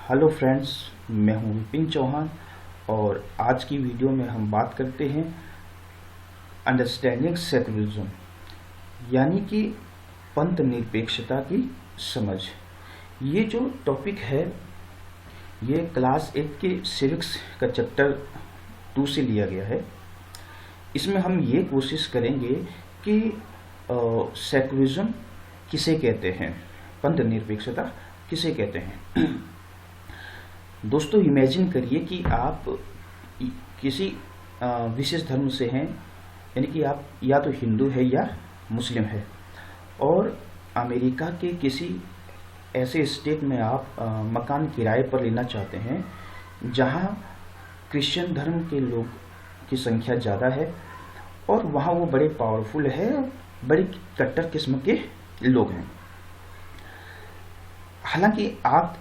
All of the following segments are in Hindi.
हेलो फ्रेंड्स, मैं हूं विपिन चौहान और आज की वीडियो में हम बात करते हैं अंडरस्टैंडिंग सेकुलरिज्म यानी कि पंथ निरपेक्षता की समझ। ये जो टॉपिक है ये क्लास 8 के सिविक्स का चैप्टर 2 से लिया गया है। इसमें हम ये कोशिश करेंगे कि सेकुलरिज्म किसे कहते हैं, पंथ निरपेक्षता किसे कहते हैं। दोस्तों, इमेजिन करिए कि आप किसी विशेष धर्म से हैं, यानी कि आप या तो हिंदू है या मुस्लिम है, और अमेरिका के किसी ऐसे स्टेट में आप मकान किराए पर लेना चाहते हैं जहां क्रिश्चियन धर्म के लोग की संख्या ज़्यादा है और वहां वो बड़े पावरफुल है, बड़ी कट्टर किस्म के लोग हैं। हालांकि आप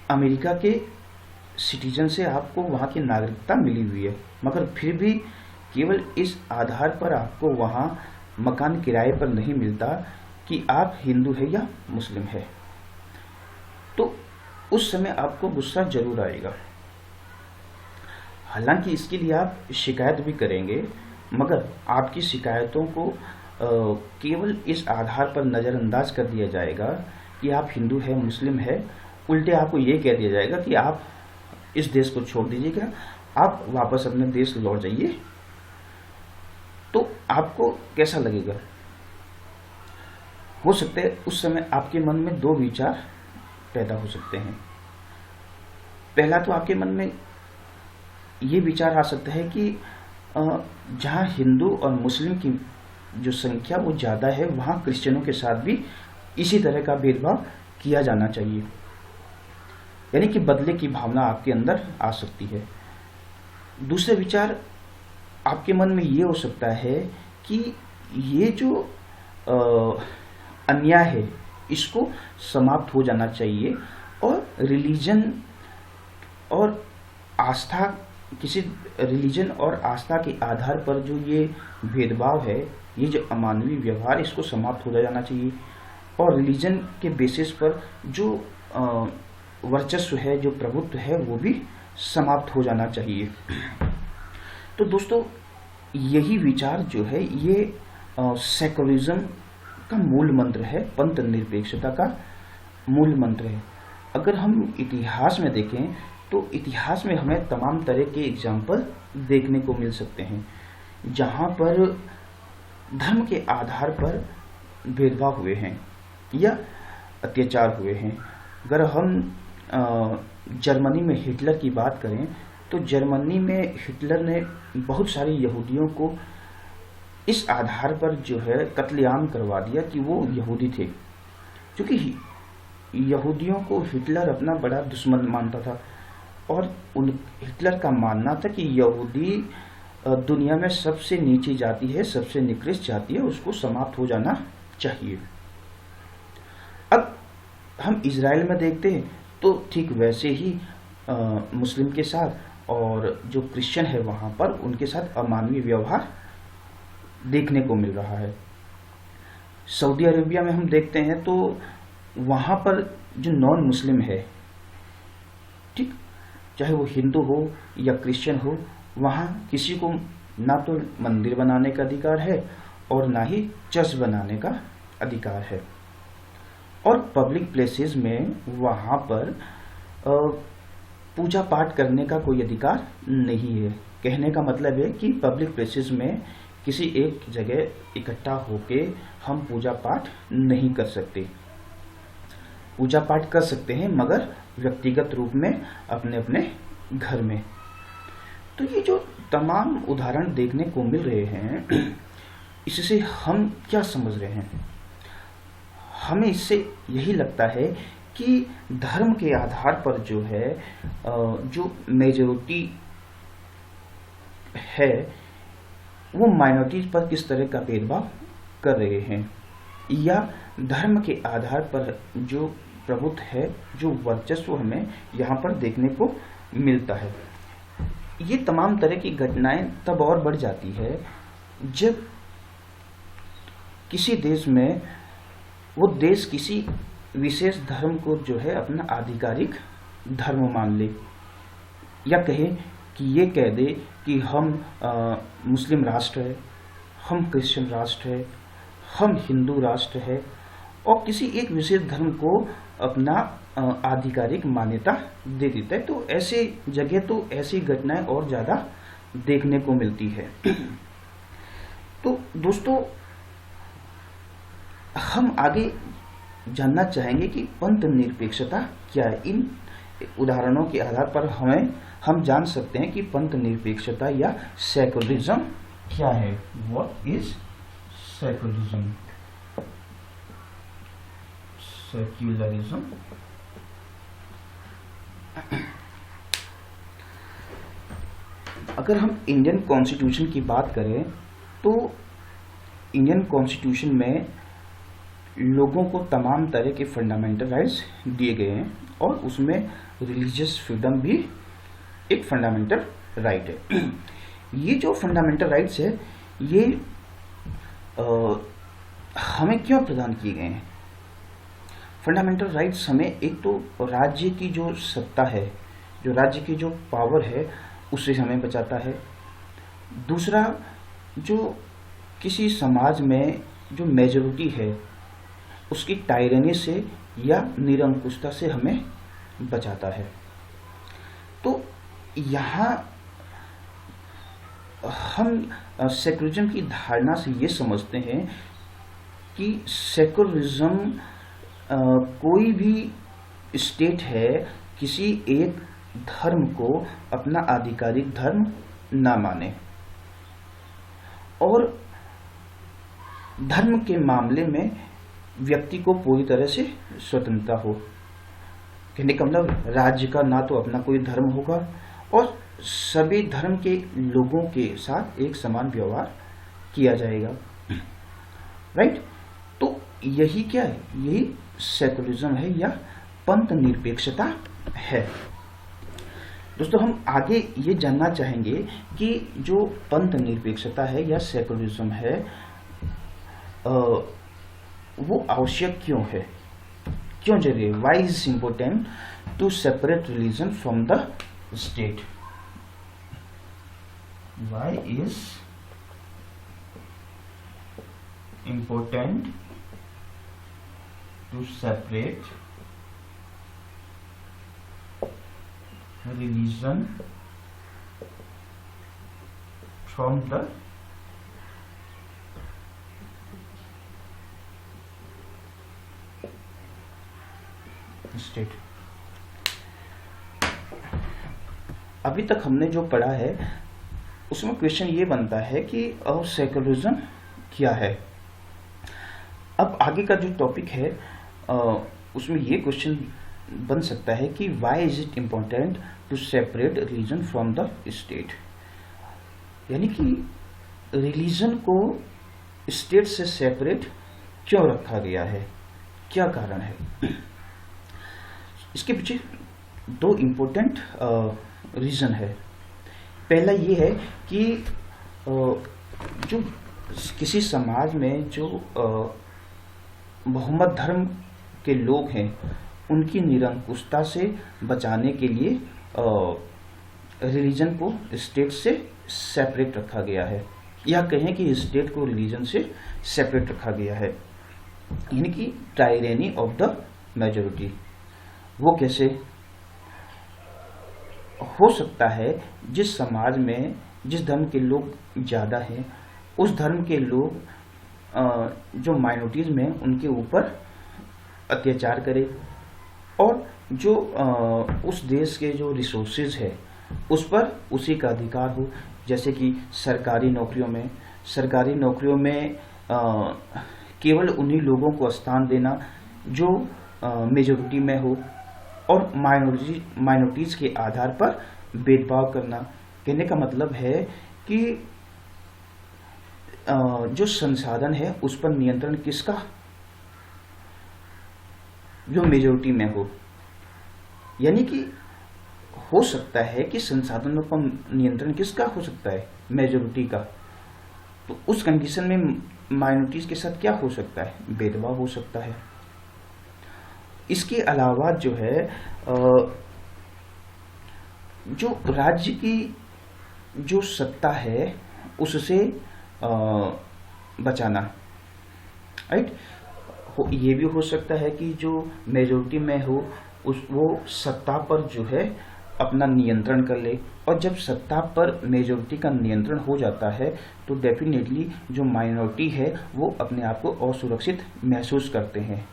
अमेरिका के सिटीजन से आपको वहाँ की नागरिकता मिली हुई है, मगर फिर भी केवल इस आधार पर आपको वहाँ मकान किराए पर नहीं मिलता कि आप हिंदू है या मुस्लिम है। तो उस समय आपको गुस्सा जरूर आएगा। हालांकि इसके लिए आप शिकायत भी करेंगे, मगर आपकी शिकायतों को केवल इस आधार पर नज़रअंदाज कर दिया जाएगा कि आप हिंदू है मुस्लिम है। उल्टे आपको ये कह दिया जाएगा कि आप इस देश को छोड़ दीजिएगा, आप वापस अपने देश लौट जाइए। तो आपको कैसा लगेगा? हो सकता है उस समय आपके मन में दो विचार पैदा हो सकते हैं। पहला तो आपके मन में ये विचार आ सकता है कि जहाँ हिंदू और मुस्लिम की जो संख्या वो ज़्यादा है, वहाँ क्रिश्चियनों के साथ भी इसी तरह का भेदभाव किया जाना चाहिए, यानी कि बदले की भावना आपके अंदर आ सकती है। दूसरे विचार आपके मन में ये हो सकता है कि ये जो अन्याय है इसको समाप्त हो जाना चाहिए और रिलीजन और आस्था, किसी रिलीजन और आस्था के आधार पर जो ये भेदभाव है, ये जो अमानवीय व्यवहार, इसको समाप्त हो जाना चाहिए और रिलीजन के बेसिस पर जो वर्चस्व है, जो प्रभुत्व है, वो भी समाप्त हो जाना चाहिए। तो दोस्तों, यही विचार जो है ये सेकुलरिज्म का मूल मंत्र है, पंथ निरपेक्षता का मूल मंत्र है। अगर हम इतिहास में देखें तो इतिहास में हमें तमाम तरह के एग्जाम्पल देखने को मिल सकते हैं जहाँ पर धर्म के आधार पर भेदभाव हुए हैं या अत्याचार हुए हैं। अगर हम जर्मनी में हिटलर की बात करें तो जर्मनी में हिटलर ने बहुत सारे यहूदियों को इस आधार पर जो है कत्लेआम करवा दिया कि वो यहूदी थे, क्योंकि यहूदियों को हिटलर अपना बड़ा दुश्मन मानता था और हिटलर का मानना था कि यहूदी दुनिया में सबसे नीची जाति है, सबसे निकृष्ट जाति है, उसको समाप्त हो जाना चाहिए। अब हम इजराइल में देखते हैं तो ठीक वैसे ही मुस्लिम के साथ और जो क्रिश्चियन है वहाँ पर उनके साथ अमानवीय व्यवहार देखने को मिल रहा है। सऊदी अरेबिया में हम देखते हैं तो वहाँ पर जो नॉन मुस्लिम है, ठीक, चाहे वो हिंदू हो या क्रिश्चियन हो, वहाँ किसी को ना तो मंदिर बनाने का अधिकार है और ना ही चर्च बनाने का अधिकार है। और पब्लिक प्लेसेस में वहाँ पर पूजा पाठ करने का कोई अधिकार नहीं है। कहने का मतलब है कि पब्लिक प्लेसेस में किसी एक जगह इकट्ठा होके हम पूजा पाठ नहीं कर सकते। पूजा पाठ कर सकते हैं मगर व्यक्तिगत रूप में अपने अपने घर में। तो ये जो तमाम उदाहरण देखने को मिल रहे हैं, इससे हम क्या समझ रहे हैं? हमें इससे यही लगता है कि धर्म के आधार पर जो है जो मेजॉरिटी है वो माइनॉरिटी पर किस तरह का भेदभाव कर रहे हैं, या धर्म के आधार पर जो प्रभुत्व है, जो वर्चस्व हमें यहाँ पर देखने को मिलता है। ये तमाम तरह की घटनाएं तब और बढ़ जाती है जब किसी देश में वो देश किसी विशेष धर्म को जो है अपना आधिकारिक धर्म मान ले, या कहे कि ये कह दे कि हम मुस्लिम राष्ट्र है, हम क्रिश्चियन राष्ट्र है, हम हिंदू राष्ट्र है, और किसी एक विशेष धर्म को अपना आधिकारिक मान्यता दे देता है। तो ऐसे जगह तो ऐसी घटनाएं और ज़्यादा देखने को मिलती है। तो दोस्तों, हम आगे जानना चाहेंगे कि पंथ निरपेक्षता क्या है। इन उदाहरणों के आधार पर हम जान सकते हैं कि पंथ निरपेक्षता या सेकुलरिज्म क्या है। What is secularism? सेक्युलरिज्म अगर हम इंडियन कॉन्स्टिट्यूशन की बात करें तो इंडियन कॉन्स्टिट्यूशन में लोगों को तमाम तरह के फंडामेंटल राइट्स दिए गए हैं, और उसमें रिलीजियस फ्रीडम भी एक फंडामेंटल राइट है। ये जो फंडामेंटल राइट्स है ये हमें क्यों प्रदान किए गए हैं? फंडामेंटल राइट्स हमें एक तो राज्य की जो सत्ता है, जो राज्य की जो पावर है, उससे हमें बचाता है। दूसरा, जो किसी समाज में जो मेजॉरिटी है उसकी टायरनी से या निरंकुशता से हमें बचाता है। तो यहाँ हम सेकुलरिज्म की धारणा से ये समझते हैं कि सेकुलरिज्म कोई भी स्टेट है किसी एक धर्म को अपना आधिकारिक धर्म ना माने, और धर्म के मामले में व्यक्ति को पूरी तरह से स्वतंत्रता हो। कहने का मतलब राज्य का ना तो अपना कोई धर्म होगा और सभी धर्म के लोगों के साथ एक समान व्यवहार किया जाएगा। राइट? तो यही क्या है? यही सेकुलरिज्म है या पंथ निरपेक्षता है। दोस्तों, हम आगे ये जानना चाहेंगे कि जो पंथ निरपेक्षता है या सेकुलरिज्म है वो आवश्यक क्यों है, क्यों जरूरी है? Why is important to separate religion from the state? Why is important to separate religion from the state? अभी तक हमने जो पढ़ा है उसमें क्वेश्चन ये बनता है कि सेकुलरिज्म क्या है। अब आगे का जो टॉपिक है उसमें ये क्वेश्चन बन सकता है कि why is it important to separate religion from the state, यानी कि रिलीजन को स्टेट से सेपरेट क्यों रखा गया है, क्या कारण है? इसके पीछे दो इम्पोर्टेंट रीजन है। पहला ये है कि जो किसी समाज में जो मोहम्मद धर्म के लोग हैं उनकी निरंकुशता से बचाने के लिए रिलीजन को स्टेट से सेपरेट रखा गया है, या कहें कि स्टेट को रिलीजन से सेपरेट रखा गया है, यानी कि टायरेनी ऑफ द मेजॉरिटी। वो कैसे हो सकता है? जिस समाज में जिस धर्म के लोग ज़्यादा हैं उस धर्म के लोग जो माइनॉरिटीज में उनके ऊपर अत्याचार करे, और जो उस देश के जो रिसोर्सेज है उस पर उसी का अधिकार हो। जैसे कि सरकारी नौकरियों में केवल उन्हीं लोगों को स्थान देना जो मेजॉरिटी में हो, और माइनॉरिटीज के आधार पर भेदभाव करना। कहने का मतलब है कि जो संसाधन है उस पर नियंत्रण किसका? जो मेजॉरिटी में हो। यानी कि हो सकता है कि संसाधनों पर नियंत्रण किसका हो सकता है? मेजॉरिटी का। तो उस कंडीशन में माइनॉरिटीज के साथ क्या हो सकता है? भेदभाव हो सकता है। इसके अलावा जो है जो राज्य की जो सत्ता है उससे बचाना, राइट। ये भी हो सकता है कि जो मेजोरिटी में हो वो सत्ता पर जो है अपना नियंत्रण कर ले, और जब सत्ता पर मेजोरिटी का नियंत्रण हो जाता है तो डेफिनेटली जो माइनॉरिटी है वो अपने आप को असुरक्षित महसूस करते हैं,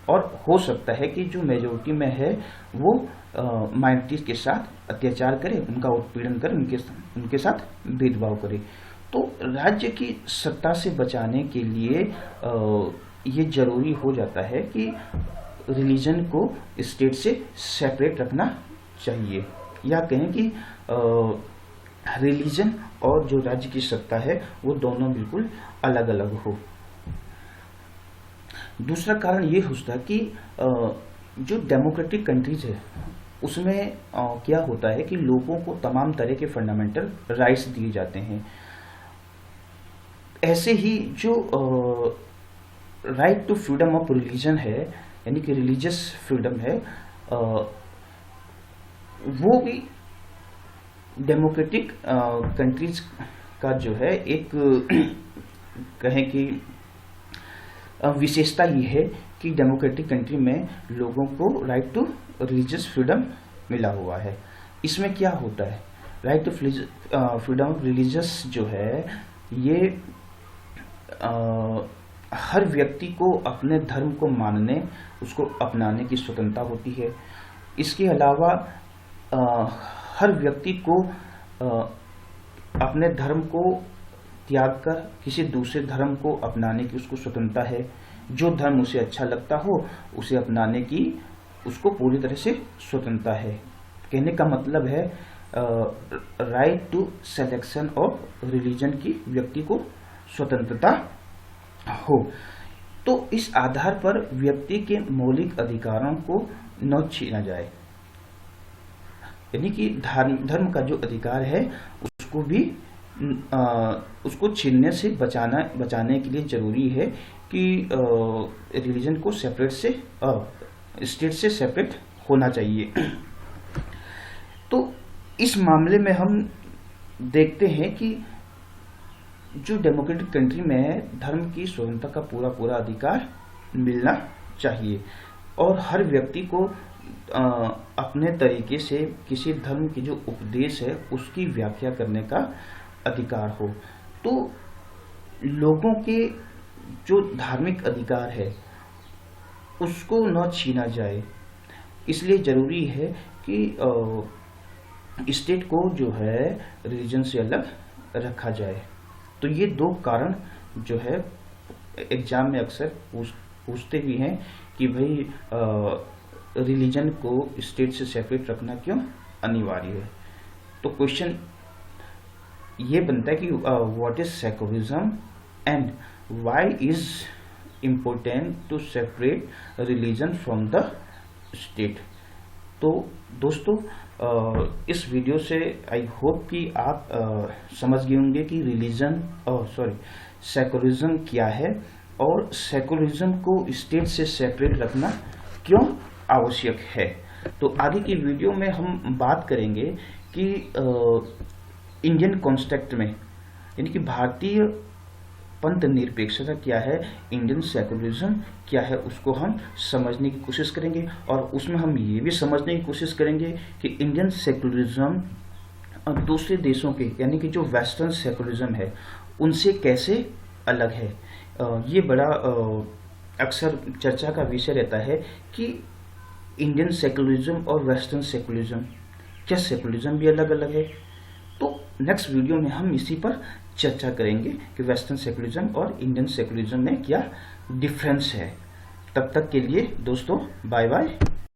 और हो सकता है कि जो मेजोरिटी में है वो माइनॉरिटीज के साथ अत्याचार करे, उनका उत्पीड़न करे, उनके साथ भेदभाव करे। तो राज्य की सत्ता से बचाने के लिए ये जरूरी हो जाता है कि रिलीजन को स्टेट से सेपरेट रखना चाहिए, या कहें कि रिलीजन और जो राज्य की सत्ता है वो दोनों बिल्कुल अलग अलग हो। दूसरा कारण ये होता है कि जो डेमोक्रेटिक कंट्रीज है उसमें क्या होता है कि लोगों को तमाम तरह के फंडामेंटल राइट्स दिए जाते हैं। ऐसे ही जो right to freedom of religion है, यानी कि रिलीजियस फ्रीडम है, वो भी डेमोक्रेटिक कंट्रीज का जो है एक कहें कि विशेषता ये है कि डेमोक्रेटिक कंट्री में लोगों को राइट टू रिलीजियस फ्रीडम मिला हुआ है। इसमें क्या होता है, right to freedom of religious जो है ये हर व्यक्ति को अपने धर्म को मानने, उसको अपनाने की स्वतंत्रता होती है। इसके अलावा हर व्यक्ति को अपने धर्म को त्याग कर किसी दूसरे धर्म को अपनाने की उसको स्वतंत्रता है। जो धर्म उसे अच्छा लगता हो उसे अपनाने की उसको पूरी तरह से स्वतंत्रता है। कहने का मतलब है right to selection of religion की व्यक्ति को स्वतंत्रता हो। तो इस आधार पर व्यक्ति के मौलिक अधिकारों को न छीना जाए, यानी कि धर्म का जो अधिकार है उसको भी उसको छीनने से बचाने के लिए जरूरी है कि रिलीजन को सेपरेट से स्टेट से सेपरेट होना चाहिए। तो इस मामले में हम देखते हैं कि जो डेमोक्रेटिक कंट्री में है धर्म की स्वतंत्रता का पूरा अधिकार मिलना चाहिए, और हर व्यक्ति को अपने तरीके से किसी धर्म की जो उपदेश है उसकी व्याख्या करने का अधिकार हो। तो लोगों के जो धार्मिक अधिकार है उसको न छीना जाए, इसलिए जरूरी है कि स्टेट को जो है रिलीजन से अलग रखा जाए। तो ये दो कारण जो है एग्जाम में अक्सर पूछते भी हैं कि भाई रिलीजन को स्टेट से सेपरेट रखना क्यों अनिवार्य है। तो क्वेश्चन ये बनता है कि what is secularism and why is important to separate religion from the state. तो दोस्तों इस वीडियो से आई होप कि आप समझ गए होंगे कि सेक्युलरिज्म क्या है और सेक्युलरिज्म को स्टेट से सेपरेट रखना क्यों आवश्यक है। तो आगे की वीडियो में हम बात करेंगे कि इंडियन कॉन्स्टिट्यूशन में, यानी कि भारतीय पंथ निरपेक्षता क्या है, इंडियन सेक्युलरिज्म क्या है, उसको हम समझने की कोशिश करेंगे। और उसमें हम ये भी समझने की कोशिश करेंगे कि इंडियन सेक्युलरिज्म दूसरे देशों के, यानी कि जो वेस्टर्न सेक्युलरिज्म है उनसे कैसे अलग है। ये बड़ा अक्सर चर्चा का विषय रहता है कि इंडियन सेक्युलरिज्म और वेस्टर्न सेक्युलरिज्म, क्या सेक्युलरिज्म भी अलग अलग है। तो नेक्स्ट वीडियो में हम इसी पर चर्चा करेंगे कि वेस्टर्न सेक्युलरिज्म और इंडियन सेक्युलरिज्म में क्या डिफरेंस है। तब तक के लिए दोस्तों बाय बाय।